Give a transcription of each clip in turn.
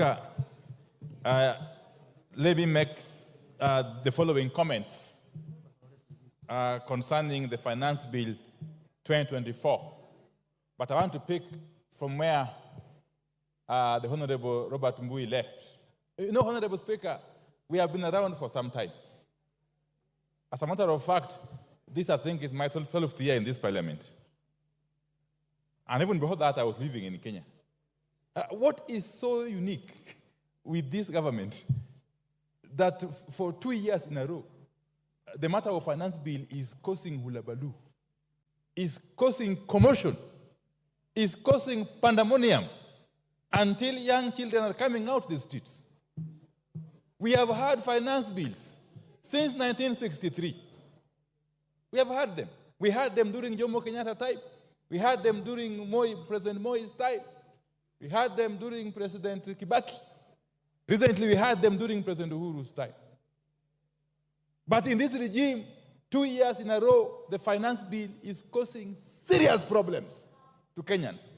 Speaker, let me make the following comments concerning the Finance Bill 2024. But I want to pick from where the Honorable Robert Mbui left. You know, Honorable Speaker, we have been around for some time. As a matter of fact, this, I think, is my 12th year in this parliament. And even before that, I was living in Kenya. What is so unique with this government that for 2 years in a row, the matter of finance bill is causing hulabaloo, is causing commotion, is causing pandemonium until young children are coming out the streets? We have had finance bills since 1963. We have had them. We had them during Jomo Kenyatta time. We had them during President Moi's time. We had them during President Kibaki. Recently, we had them during President Uhuru's time. But in this regime, 2 years in a row, the finance bill is causing serious problems to Kenyans.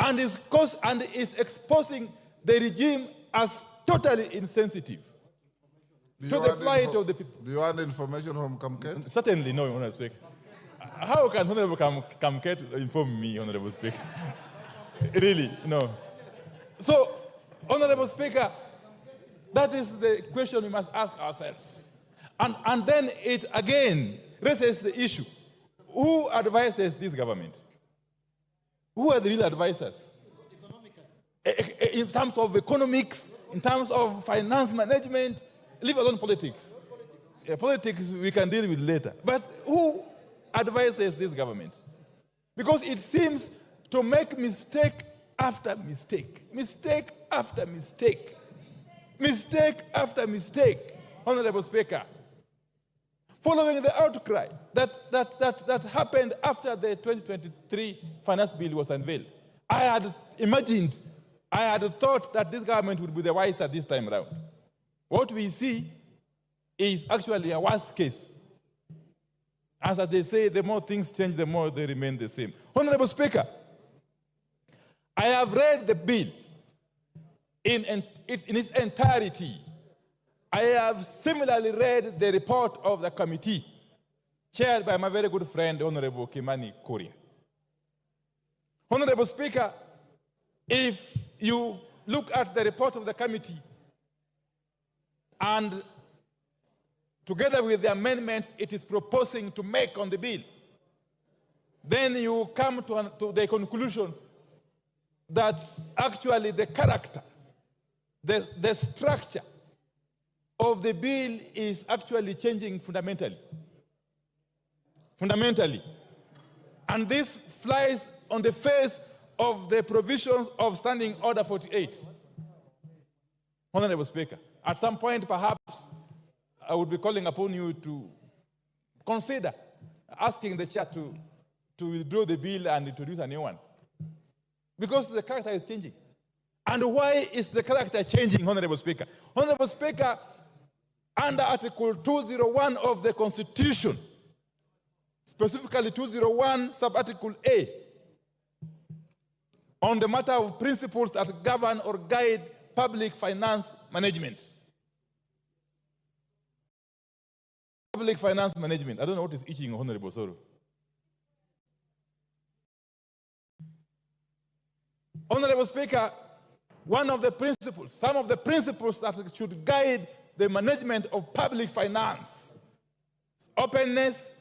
And is exposing the regime as totally insensitive to the plight of the people. Do you want information from Kamket? Certainly no, Honorable Speaker. How can Honorable Kamket inform me, Honorable Speaker? Really, no. So, Honorable Speaker, that is the question we must ask ourselves. And then it again raises the issue. Who advises this government? Who are the real advisors? In terms of economics, in terms of finance management, leave alone politics. Politics we can deal with later. But who advises this government? Because it seems to make mistake after mistake, mistake after mistake, mistake after mistake, Honorable Speaker. Following the outcry that happened after the 2023 finance bill was unveiled, I had imagined, I had thought that this government would be the wiser this time around. What we see is actually a worst case. As they say, the more things change, the more they remain the same. Honorable Speaker, I have read the bill in its entirety. I have similarly read the report of the committee chaired by my very good friend, Honorable Kimani Korea. Honorable Speaker, if you look at the report of the committee and together with the amendments it is proposing to make on the bill, then you come to the conclusion that actually the character, the structure of the bill is actually changing fundamentally. Fundamentally. And this flies on the face of the provisions of Standing Order 48. Honorable Speaker, at some point perhaps I would be calling upon you to consider asking the chair to withdraw the bill and introduce a new one. Because the character is changing. And why is the character changing, Honorable Speaker? Honorable Speaker, under Article 201 of the Constitution, specifically 201 sub-article A, on the matter of principles that govern or guide public finance management. Public finance management. I don't know what is itching, Honorable Soro. Honorable Speaker, one of the principles, some of the principles that should guide the management of public finance: openness,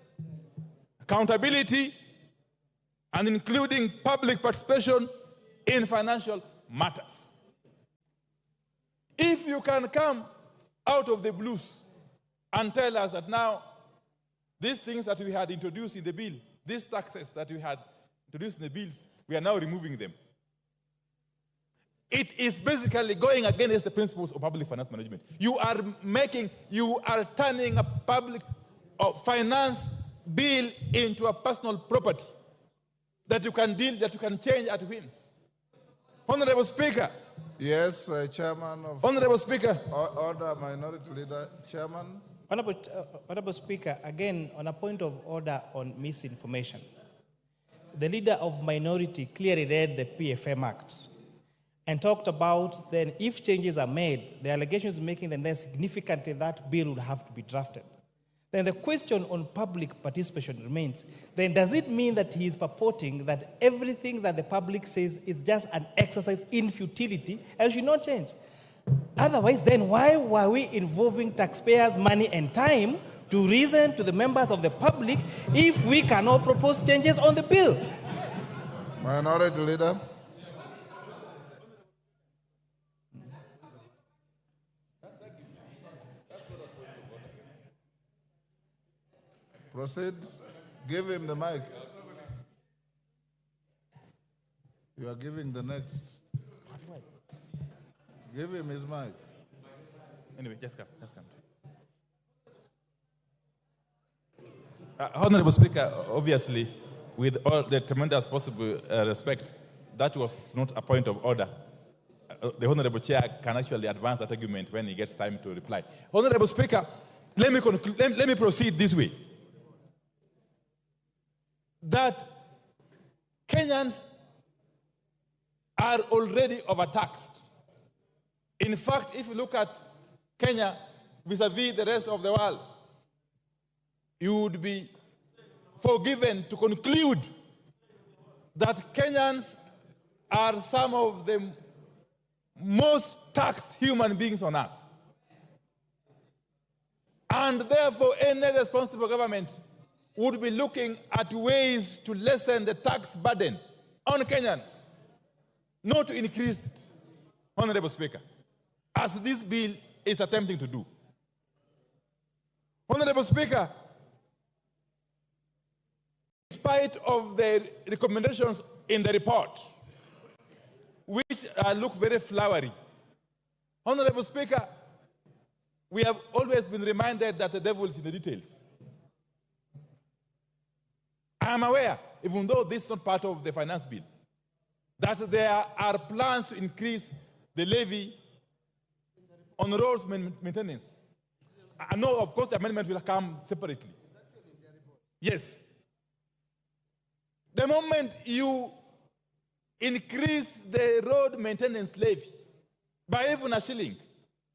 accountability, and including public participation in financial matters. If you can come out of the blues and tell us that now these things that we had introduced in the bill, these taxes that we had introduced in the bills, we are now removing them. It is basically going against the principles of public finance management. You are turning a public finance bill into a personal property that you can change at whims. Honorable Speaker. Yes, Chairman of... Honorable Speaker. Order, Minority Leader, Chairman. Honorable Speaker, again, on a point of order on misinformation. The Leader of Minority clearly read the PFM Act. and talked about then if changes are made, the allegations making then significantly that bill would have to be drafted. Then the question on public participation remains. Then does it mean that he is purporting that everything that the public says is just an exercise in futility and should not change? Otherwise, then why were we involving taxpayers' money and time to reason to the members of the public if we cannot propose changes on the bill? Minority Leader. Proceed. Give him the mic. You are giving the next. Give him his mic. Anyway, just come. Honorable Speaker, obviously, with all the tremendous possible respect, that was not a point of order. The Honorable Chair can actually advance that argument when he gets time to reply. Honorable Speaker, let me proceed this way. That Kenyans are already overtaxed. In fact, if you look at Kenya vis-a-vis the rest of the world, you would be forgiven to conclude that Kenyans are some of the most taxed human beings on earth. And therefore, any responsible government would be looking at ways to lessen the tax burden on Kenyans, not to increase it, Honorable Speaker, as this bill is attempting to do. Honorable Speaker, in spite of the recommendations in the report, which look very flowery, Honorable Speaker, we have always been reminded that the devil is in the details. I am aware, even though this is not part of the finance bill, that there are plans to increase the levy on roads maintenance. I know, of course, the amendment will come separately. Yes. The moment you increase the road maintenance levy by even a shilling,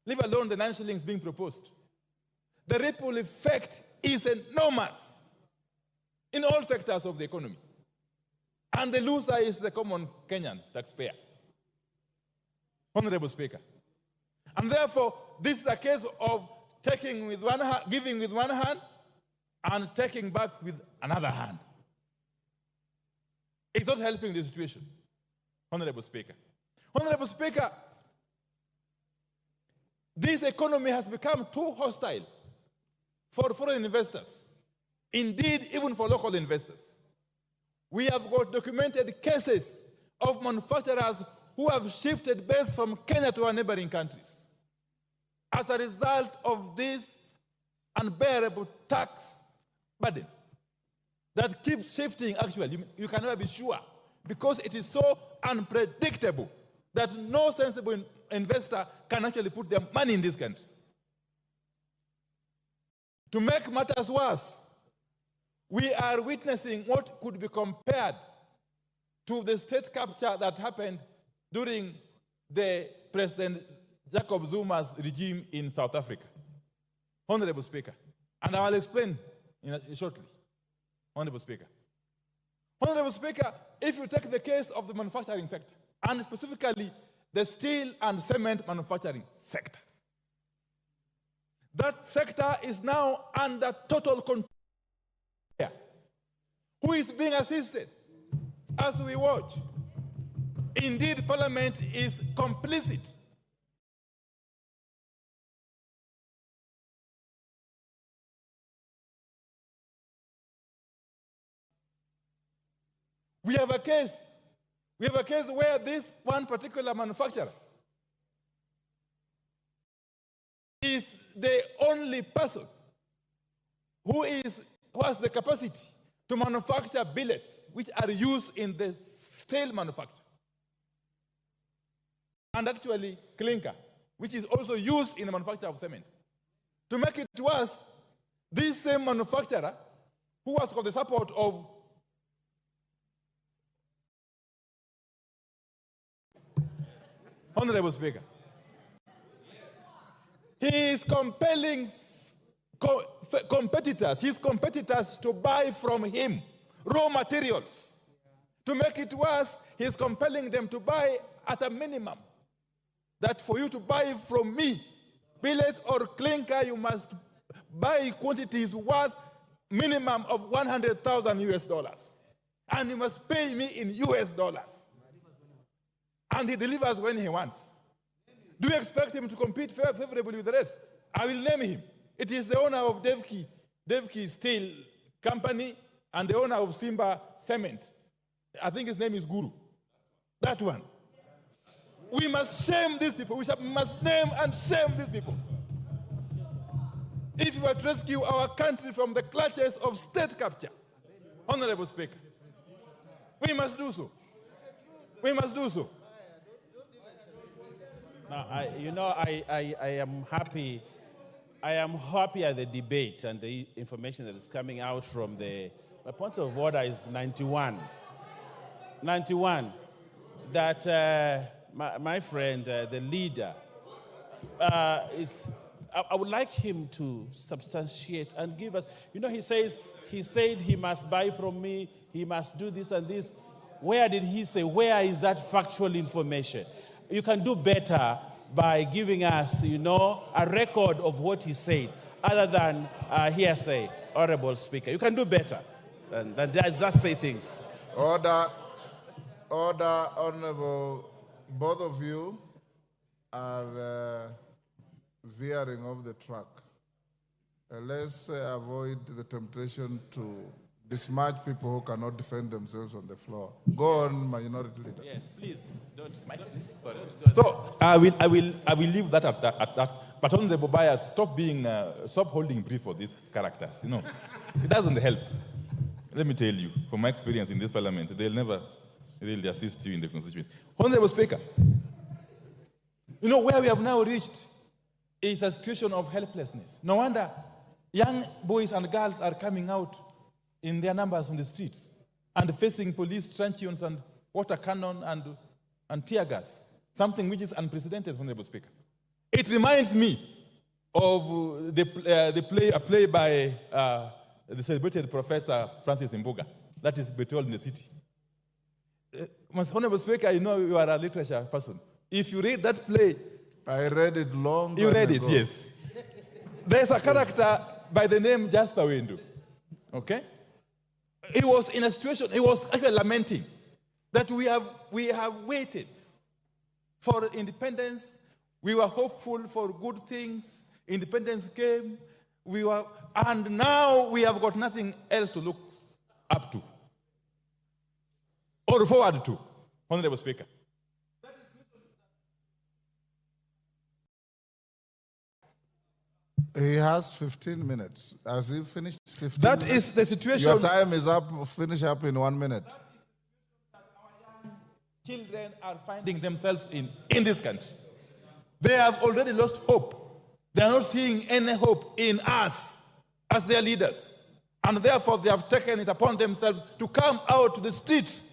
leave alone the 9 shillings being proposed, the ripple effect is enormous in all sectors of the economy. And the loser is the common Kenyan taxpayer. Honorable Speaker. And therefore, this is a case of taking with one hand, giving with one hand, and taking back with another hand. It's not helping the situation, Honorable Speaker. Honorable Speaker, this economy has become too hostile for foreign investors. Indeed, even for local investors. We have got documented cases of manufacturers who have shifted base from Kenya to our neighboring countries as a result of this unbearable tax burden that keeps shifting. Actually, you can never be sure because it is so unpredictable that no sensible investor can actually put their money in this country. To make matters worse, we are witnessing what could be compared to the state capture that happened during the President Jacob Zuma's regime in South Africa. Honorable Speaker, and I will explain shortly. Honorable Speaker. Honorable Speaker, if you take the case of the manufacturing sector, and specifically the steel and cement manufacturing sector, that sector is now under total control. Who is being assisted as we watch? Indeed, Parliament is complicit. We have a case where this one particular manufacturer is the only person who has the capacity to manufacture billets which are used in the steel manufacture. And actually clinker, which is also used in the manufacture of cement. To make it worse, this same manufacturer, who has got the support of Honorable Speaker. He is compelling his competitors to buy from him raw materials. To make it worse, he is compelling them to buy at a minimum. That for you to buy from me, billet or clinker, you must buy quantities worth minimum of 100,000 US dollars. And you must pay me in US dollars. And he delivers when he wants. Do you expect him to compete favorably with the rest? I will name him. It is the owner of Devki Steel Company and the owner of Simba Cement. I think his name is Guru. That one. We must shame these people. We must name and shame these people. If you are to rescue our country from the clutches of state capture, Honorable Speaker, we must do so. We must do so. Now, I am happy. I am happy at the debate and the information that is coming out from my point of order is 91. 91. That my friend, the leader, I would like him to substantiate and give us. He said he must buy from me. He must do this and this. Where did he say? Where is that factual information? You can do better by giving us, a record of what he said, other than hearsay, Honorable Speaker. You can do better than just say things. Order, Honorable. Both of you are veering off the track. Let's avoid the temptation to besmirch people who cannot defend themselves on the floor. Go on, Minority Leader. Yes, please. Don't. Sorry. So I will leave that at that. But Honorable Baya, stop holding brief for these characters. It doesn't help. Let me tell you, from my experience in this parliament, they'll never really assist you in the constituency. Honorable Speaker, where we have now reached is a situation of helplessness. No wonder young boys and girls are coming out in their numbers on the streets and facing police truncheons and water cannon and tear gas, something which is unprecedented, Honorable Speaker. It reminds me of a play by the celebrated Professor Francis Mbuga, that is Betrayal in the City. Honorable Speaker, you are a literature person. If you read that play, I read it long you read ago. it, yes. There's a character by the name Jasper Windu. Okay? He was in a situation, he was actually lamenting that we have waited for independence. We were hopeful for good things. Independence came. And now we have got nothing else to look up to or forward to, Honorable Speaker. He has 15 minutes. Has he finished 15 That minutes? is the situation. Your time is up. Finish up in 1 minute. Children are finding themselves in this country. They have already lost hope. They are not seeing any hope in us as their leaders. And therefore, they have taken it upon themselves to come out to the streets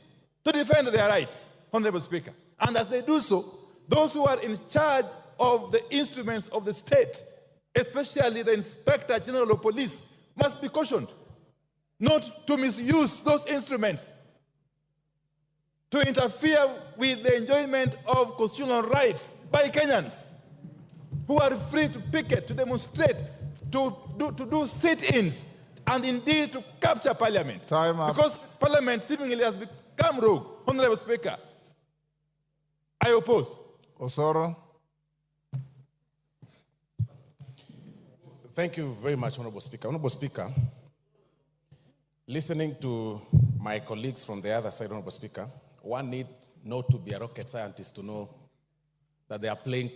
to defend their rights, Honorable Speaker. And as they do so, those who are in charge of the instruments of the state, especially the Inspector General of Police, must be cautioned not to misuse those instruments to interfere with the enjoyment of constitutional rights by Kenyans who are free to picket, to demonstrate, to do sit-ins, and indeed to capture Parliament. Time up. Because Parliament seemingly has become rogue. Honorable Speaker, I oppose. Osoro. Thank you very much, Honorable Speaker. Honorable Speaker, listening to my colleagues from the other side, Honorable Speaker, one need not to be a rocket scientist to know that they are playing